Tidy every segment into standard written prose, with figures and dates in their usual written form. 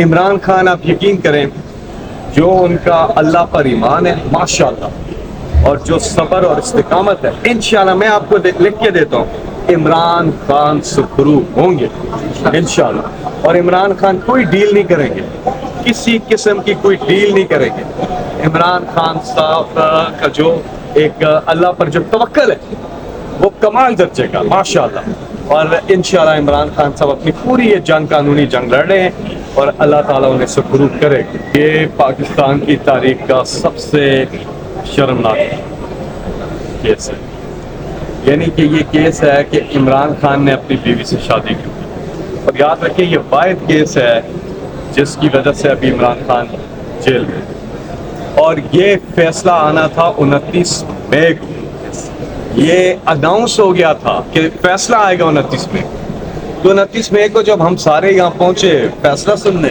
عمران خان آپ یقین کریں جو ان کا اللہ پر ایمان ہے ماشاءاللہ اور جو صبر اور استقامت ہے انشاءاللہ میں آپ کو لکھ کے دیتا ہوں عمران خان سرخرو ہوں گے انشاءاللہ. اور عمران خان کوئی ڈیل نہیں کریں گے, کسی قسم کی کوئی ڈیل نہیں کریں گے. عمران خان صاحب کا جو ایک اللہ پر جو توکل ہے وہ کمال درجے کا ماشاءاللہ. اور انشاءاللہ عمران خان صاحب اپنی پوری یہ جنگ قانونی جنگ لڑ رہے ہیں اور اللہ تعالیٰ انہیں سرخرو کرے. یہ پاکستان کی تاریخ کا سب سے شرمناک کیس ہے, یعنی کہ یہ کیس ہے کہ عمران خان نے اپنی بیوی سے شادی کی اور یاد رکھیں یہ واحد کیس ہے جس کی وجہ سے ابھی عمران خان جیل میں. اور یہ فیصلہ آنا تھا 29 مئی کو, یہ اناؤنس ہو گیا تھا کہ فیصلہ آئے گا 29 مئی. تو 29 مئی کو جب ہم سارے یہاں پہنچے فیصلہ سننے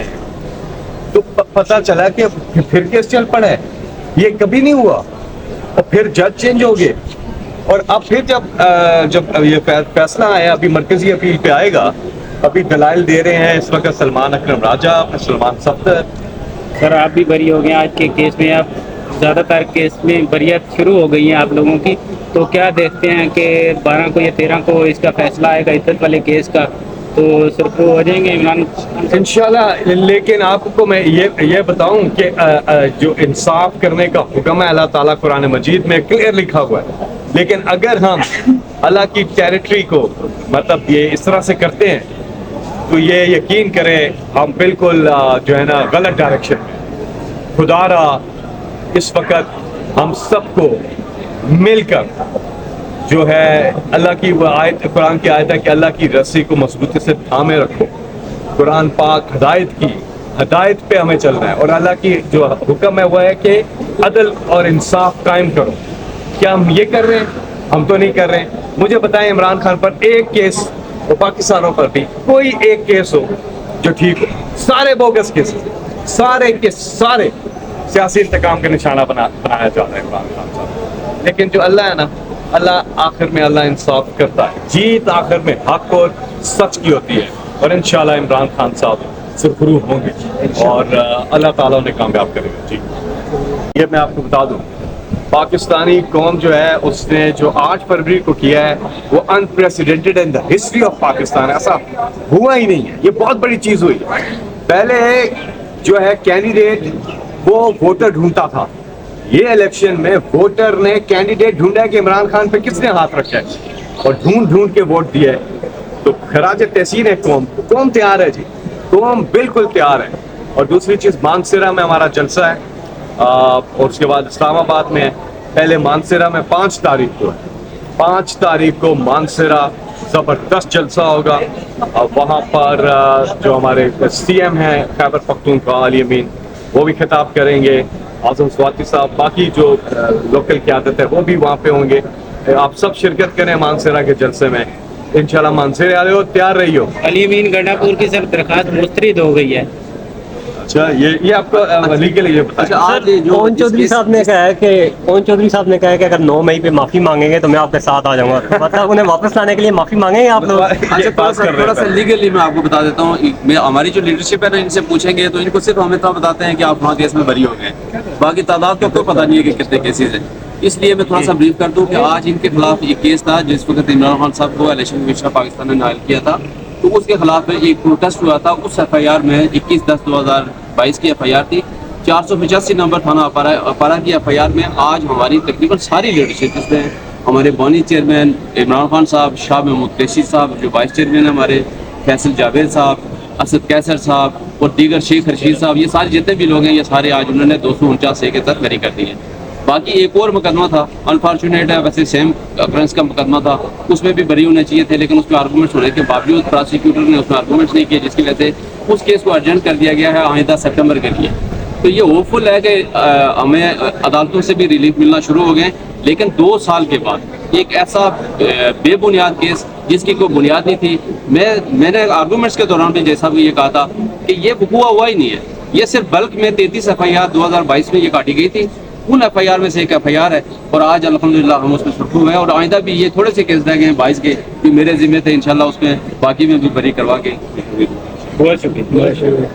تو پتہ چلا کہ پھر کیس چل پڑا ہے, یہ کبھی نہیں ہوا. اور پھر جج چینج ہو گئے اور اب پھر جب یہ فیصلہ آیا ابھی مرکزی اپیل پہ آئے گا, ابھی دلائل دے رہے ہیں اس وقت سلمان اکرم راجہ, سلمان صفدر. سر آپ بھی بری ہو گئے آج کے کیس میں, اب زیادہ تر کیس میں بریت شروع ہو گئی ہیں آپ لوگوں کی, تو کیا دیکھتے ہیں کہ 12 کو یا 13 کو اس کا فیصلہ آئے گا عدت والے کیس کا, تو سرخرو ہو جائیں گے عمران انشاءاللہ. لیکن آپ کو میں یہ بتاؤں کہ جو انصاف کرنے کا حکم ہے اللہ تعالیٰ قرآن مجید میں کلیئر لکھا ہوا ہے, لیکن اگر ہم اللہ کی ٹیریٹری کو مطلب یہ اس طرح سے کرتے ہیں تو یہ یقین کریں ہم بالکل جو ہے نا غلط ڈائریکشن میں. خدا را اس وقت ہم سب کو مل کر جو ہے اللہ کی وہ آیت, قرآن کی آیت ہے کہ اللہ کی رسی کو مضبوطی سے تھامے رکھو. قرآن پاک ہدایت پہ ہمیں چلنا ہے اور اللہ کی جو حکم ہے وہ ہے کہ عدل اور انصاف قائم کرو. کیا ہم یہ کر رہے ہیں؟ ہم تو نہیں کر رہے ہیں. مجھے بتائیں عمران خان پر ایک کیس اور پاکستانوں پر بھی کوئی ایک کیس ہو جو ٹھیک ہو, سارے بوگس کیس, سارے کے سارے سیاسی انتقام کا نشانہ بنایا جا رہا ہے عمران خان صاحب. لیکن جو اللہ ہے نا, اللہ آخر میں اللہ انصاف کرتا ہے, جیت آخر میں حق اور سچ کی ہوتی ہے. اور انشاءاللہ عمران خان صاحب سرخرو ہوں گے اور اللہ تعالیٰ انہیں کامیاب کرے گا. جی یہ میں آپ کو بتا دوں پاکستانی قوم جو ہے اس نے جو 8 فروری کو کیا ہے وہ unprecedented in the history of Pakistan, ایسا ہوا ہی نہیں ہے. یہ بہت بڑی چیز ہوئی. پہلے جو ہے کینڈیڈیٹ وہ ووٹر ڈھونڈتا تھا, یہ الیکشن میں ووٹر نے کینڈیڈیٹ ڈھونڈا ہے کہ عمران خان پہ کس نے ہاتھ رکھا ہے اور ڈھونڈ کے ووٹ دیا ہے. تو خراج تحسین ہے قوم تیار ہے. جی قوم بالکل تیار ہے. اور دوسری چیز مانسیرا میں ہمارا جلسہ ہے اور اس کے بعد اسلام آباد میں ہے. پہلے مانسیرا میں 5 تاریخ کو ہے, 5 تاریخ کو مانسیرا زبردست جلسہ ہوگا. وہاں پر جو ہمارے سی ایم ہیں خیبر پختونخوا علی امین وہ بھی خطاب کریں گے, اعظم سواتی صاحب, باقی جو لوکل قیادت ہے وہ بھی وہاں پہ ہوں گے. آپ سب شرکت کریں مانسیرا کے جلسے میں انشاءاللہ. مانسیرے والے ہو تیار رہی ہو. علی امین گنڈا پور کی سر درخواست مسترد ہو گئی ہے. اچھا یہ آپ کو لیگل ہے یہ بتائیں. پون چودھری صاحب نے کہا ہے کہ اگر 9 مئی پہ معافی مانگیں گے تو میں آپ کے ساتھ آ جاؤں گا, مطلب انہیں واپس لانے کے لیے معافی مانگیں گے آپ لوگ؟ تھوڑا سا لیگلی میں آپ کو بتا دیتا ہوں. ہماری جو لیڈرشپ ہے نا ان سے پوچھیں گے تو ان کو صرف ہمیں تو بتاتے ہیں کہ آپ وہاں کیس میں بری ہو گئے, باقی تعداد کو کوئی پتہ نہیں ہے کہ کتنے کیسز ہیں. اس لیے میں تھوڑا سا بریف کر دوں کہ آج ان کے خلاف ایک کیس تھا جس وقت عمران خان صاحب کو الیکشن کمیشن آف پاکستان نے نائل کیا تھا, تو اس کے خلاف ایک پروٹیسٹ ہوا تھا. اس ایف آئی آر میں 21/10/2022 کی ایف آئی آر تھی. 485 نمبر تھانہ اپارا کی ایف آئی آر میں آج ہماری تقریباً ساری لیڈرشپ جس میں ہمارے بانی چیئرمین عمران خان صاحب, شاہ محمود قریشی صاحب جو وائس چیئرمین ہیں ہمارے, فیصل جاوید صاحب, اسد کیسر صاحب اور دیگر شیخ رشید صاحب, یہ سارے جتنے بھی لوگ ہیں یہ سارے آج انہوں نے 249 کے تحت بری کر دی ہیں. باقی ایک اور مقدمہ تھا انفارچونیٹ ہے, ویسے سیم اکرنس کا مقدمہ تھا, اس میں بھی بری ہونے چاہیے تھے لیکن اس میں آرگومنٹس ہونے کے باوجود پراسیکیوٹر نے اس میں آرگومنٹس نہیں کیے, جس کی وجہ سے اس کیس کو ارجنٹ کر دیا گیا ہے آئندہ سپٹمبر کے لیے. تو یہ ہوپ فل ہے کہ ہمیں عدالتوں سے بھی ریلیف ملنا شروع ہو گئے, لیکن 2 سال کے بعد ایک ایسا بے بنیاد کیس جس کی کوئی بنیاد نہیں تھی. میں نے آرگومنٹس کے دوران بھی جیسا بھی یہ کہا تھا کہ یہ وقوع ہوا ہی نہیں ہے. یہ صرف بلک میں 33 ایف آئی آر 2022 میں یہ کاٹی گئی تھی, ان ایف آئی آر میں سے ایک ایف آئی آر ہے اور آج الحمدللہ ہم اس میں سرخرو ہوئے ہیں. اور آئندہ بھی یہ تھوڑے سے کیس رہ گئے ہیں 22 کے جو میرے ذمہ تھے, انشاءاللہ اس میں باقی میں بھی بری کروا کے. بہت شکریہ.